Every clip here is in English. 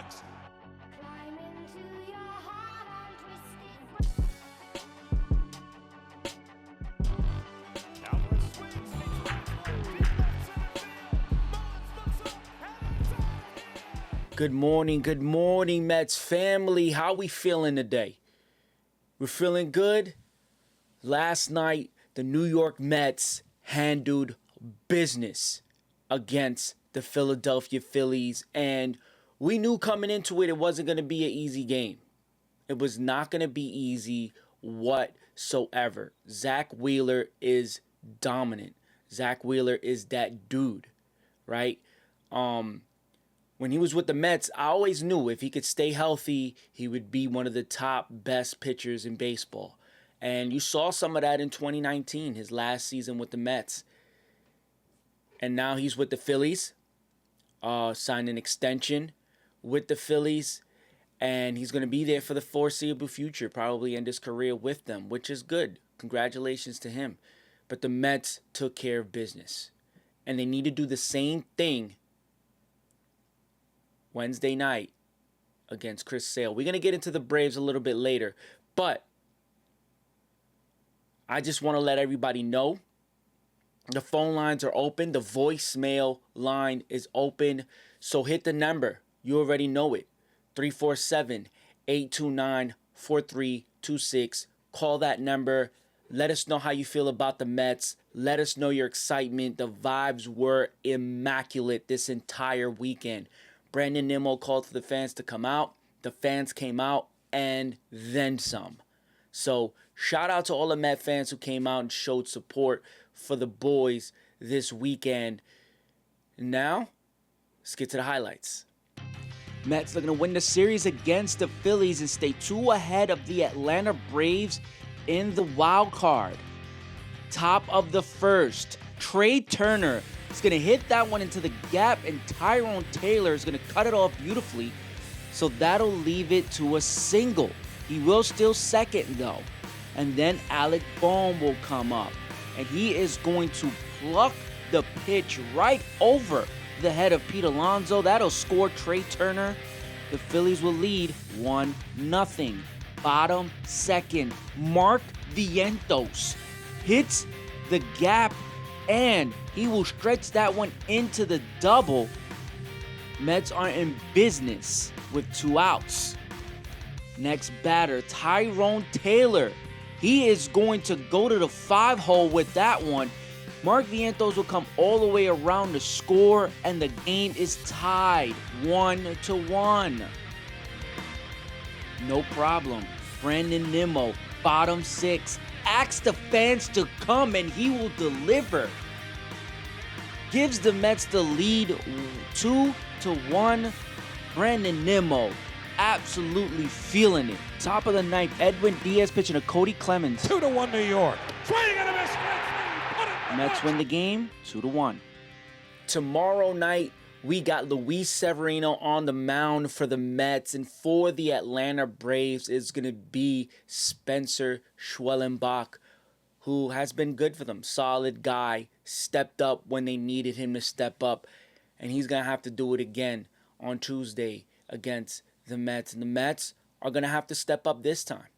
box. Climb into your heart on twisted. Cowboys swings, makes a nice play, deep left center field. Mullins looks up, and it's out of here. Good morning, Mets family. How we feeling today? We're feeling good? Last night, the New York Mets handled business against the Philadelphia Phillies, and we knew coming into it wasn't going to be an easy game. It was not going to be easy whatsoever. Zach Wheeler is dominant. Zach Wheeler is that dude, right? When he was with the Mets, I always knew if he could stay healthy, he would be one of the top best pitchers in baseball. And you saw some of that in 2019, his last season with the Mets. And now he's with the Phillies, signed an extension with the Phillies, and he's going to be there for the foreseeable future, probably end his career with them, which is good. Congratulations to him. But the Mets took care of business, and they need to do the same thing Wednesday night against Chris Sale. We're going to get into the Braves a little bit later, but I just want to let everybody know the phone lines are open. The voicemail line is open. So hit the number. You already know it. 347-829-4326. Call that number. Let us know how you feel about the Mets. Let us know your excitement. The vibes were immaculate this entire weekend. Brandon Nimmo called for the fans to come out. The fans came out and then some. So shout out to all the Met fans who came out and showed support for the boys this weekend. Now, let's get to the highlights. Mets looking to win the series against the Phillies and stay 2 ahead of the Atlanta Braves in the wild card. Top of the first, Trey Turner is going to hit that one into the gap, and Tyrone Taylor is going to cut it off beautifully. So that'll leave it to a single. He will steal second, though. And then Alec Bohm will come up. And he is going to pluck the pitch right over the head of Pete Alonso. That'll score Trey Turner. The Phillies will lead 1-0. Bottom second, Mark Vientos hits the gap, and he will stretch that one into the double. Mets are in business with 2 outs. Next batter, Tyrone Taylor. He is going to go to the 5-hole with that one. Mark Vientos will come all the way around to score, and the game is tied 1-1. No problem. Brandon Nimmo, bottom 6, asks the fans to come, and he will deliver. Gives the Mets the lead 2-1. Brandon Nimmo absolutely feeling it. Top of the ninth, Edwin Diaz pitching to Cody Clemens. 2-1 New York. Swing and a miss. Mets win the game 2-1. Tomorrow night, we got Luis Severino on the mound for the Mets, and for the Atlanta Braves is going to be Spencer Schwellenbach, who has been good for them. Solid guy, stepped up when they needed him to step up, and he's going to have to do it again on Tuesday against the Mets, and the Mets are going to have to step up this time.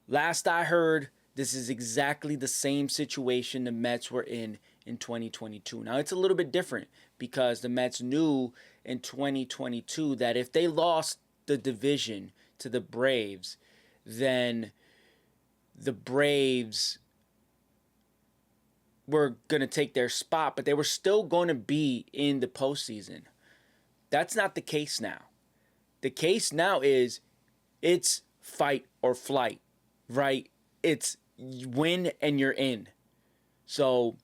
Last I heard, this is exactly the same situation the Mets were in 2022. Now, it's a little bit different because the Mets knew in 2022 that if they lost the division to the Braves, then the Braves were going to take their spot, but they were still going to be in the postseason. That's not the case now. The case now is it's fight or flight, right? It's win and you're in. So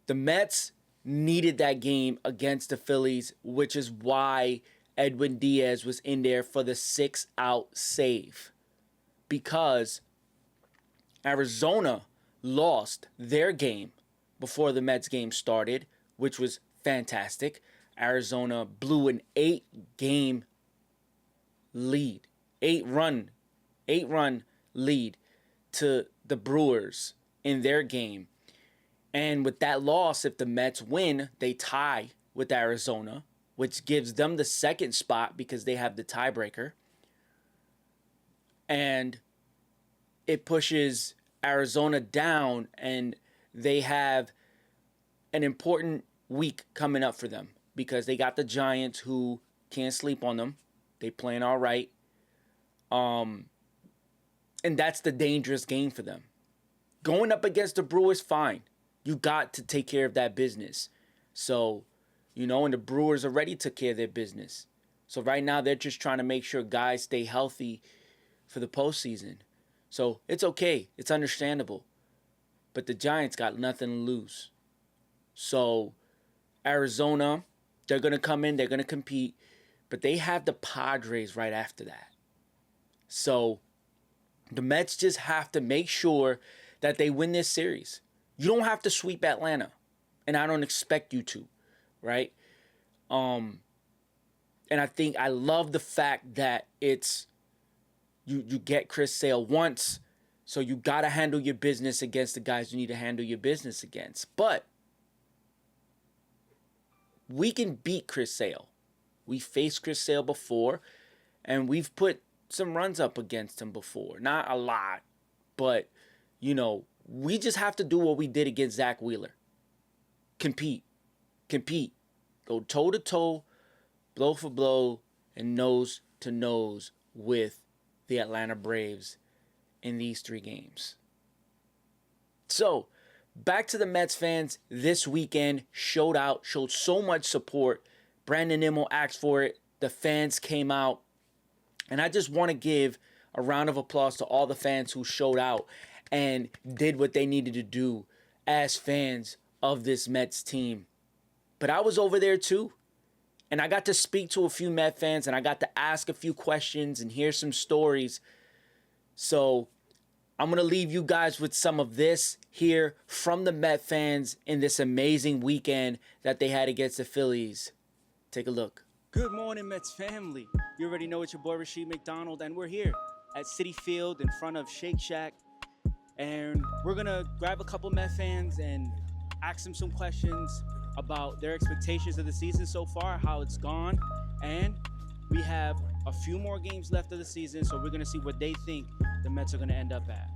the Mets needed that game against the Phillies, which is why Edwin Diaz was in there for the 6-out save. Because Arizona lost their game before the Mets game started, which was fantastic. Arizona blew an 8-game lead, 8-run lead to the Brewers in their game. And with that loss, if the Mets win, they tie with Arizona which gives them the second spot because they have the tiebreaker. And it pushes Arizona down, and they have an important week coming up for them because they got the Giants, who can't sleep on them. They playing all right. And that's the dangerous game for them. Going up against the Brewers, fine. You got to take care of that business. So, and the Brewers already took care of their business. So right now they're just trying to make sure guys stay healthy for the postseason. So it's okay. It's understandable. But the Giants got nothing to lose. So Arizona, they're going to come in. They're going to compete. But they have the Padres right after that. So the Mets just have to make sure that they win this series. You don't have to sweep Atlanta. And I don't expect you to. Right? And I love the fact that it's you get Chris Sale once, so you got to handle your business against the guys you need to handle your business against. But we can beat Chris Sale. We faced Chris Sale before, and we've put some runs up against him before. Not a lot, but, we just have to do what we did against Zach Wheeler. Compete. Go toe-to-toe, blow for blow, and nose-to-nose with the Atlanta Braves in these 3 games. So, back to the Mets fans this weekend. Showed so much support. Brandon Nimmo asked for it. The fans came out. And I just want to give a round of applause to all the fans who showed out and did what they needed to do as fans of this Mets team. But I was over there too. And I got to speak to a few Met fans, and I got to ask a few questions and hear some stories. So I'm going to leave you guys with some of this here from the Met fans in this amazing weekend that they had against the Phillies. Take a look. Good morning, Mets family. You already know it's your boy Rasheed McDonald, and we're here at Citi Field in front of Shake Shack. And we're going to grab a couple Met fans and ask them some questions about their expectations of the season so far, how it's gone, and we have a few more games left of the season, so we're going to see what they think the Mets are going to end up at.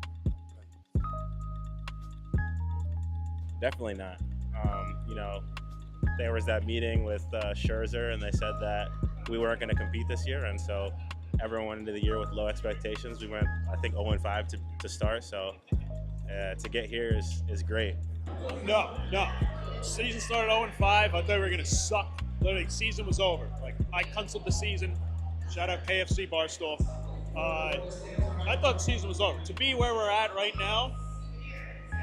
Definitely not. There was that meeting with Scherzer, and they said that we weren't going to compete this year, and so everyone went into the year with low expectations. We went, I think, 0-5 to start, so to get here is great. No. Season started 0-5. I thought we were going to suck. Literally, season was over. I canceled the season. Shout out KFC Barstool. I thought the season was over. To be where we're at right now,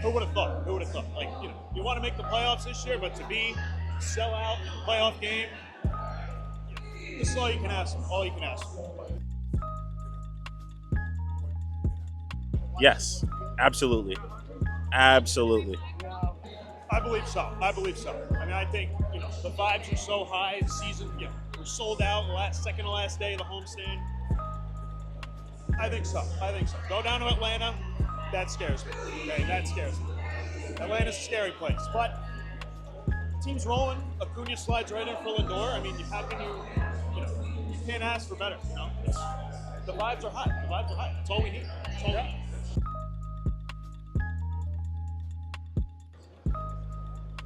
who would have thought? You want to make the playoffs this year, but to be sell out in a playoff game, this is all you can ask for. Yes, absolutely. I believe so. I mean, I think, the vibes are so high. The season, we're sold out second to last day of the homestand. I think so. Go down to Atlanta. That scares me. Okay, that scares me. Atlanta's a scary place. But team's rolling. Acuna slides right in for Lindor. I mean, you can't ask for better. The vibes are high. That's all we need.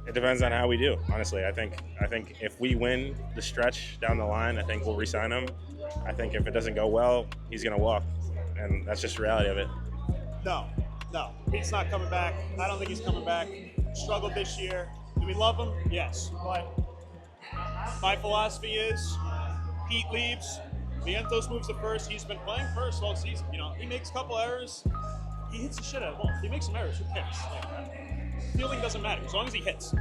It depends on how we do, honestly. I think if we win the stretch down the line, I think we'll re-sign him. I think if it doesn't go well, he's going to walk, and that's just the reality of it. No. Pete's not coming back. I don't think he's coming back. Struggled this year. Do we love him? Yes. But my philosophy is Pete leaves. Vientos moves to first. He's been playing first all season. He makes a couple errors. He hits the shit out of the ball. He makes some errors. Who cares? Fielding doesn't matter as long as he hits.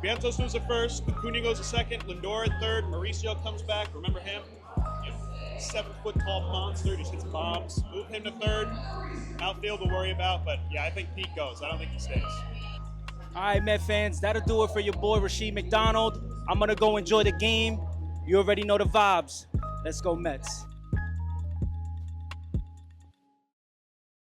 Vientos moves to first. Acuna goes to second. Lindor at third. Mauricio comes back. Remember him? 7-foot-tall monster. Just hits bombs. Move him to third. Outfield we'll worry about. But, I think Pete goes. I don't think he stays. All right, Met fans, that'll do it for your boy Rasheed McDonald. I'm going to go enjoy the game. You already know the vibes. Let's go Mets.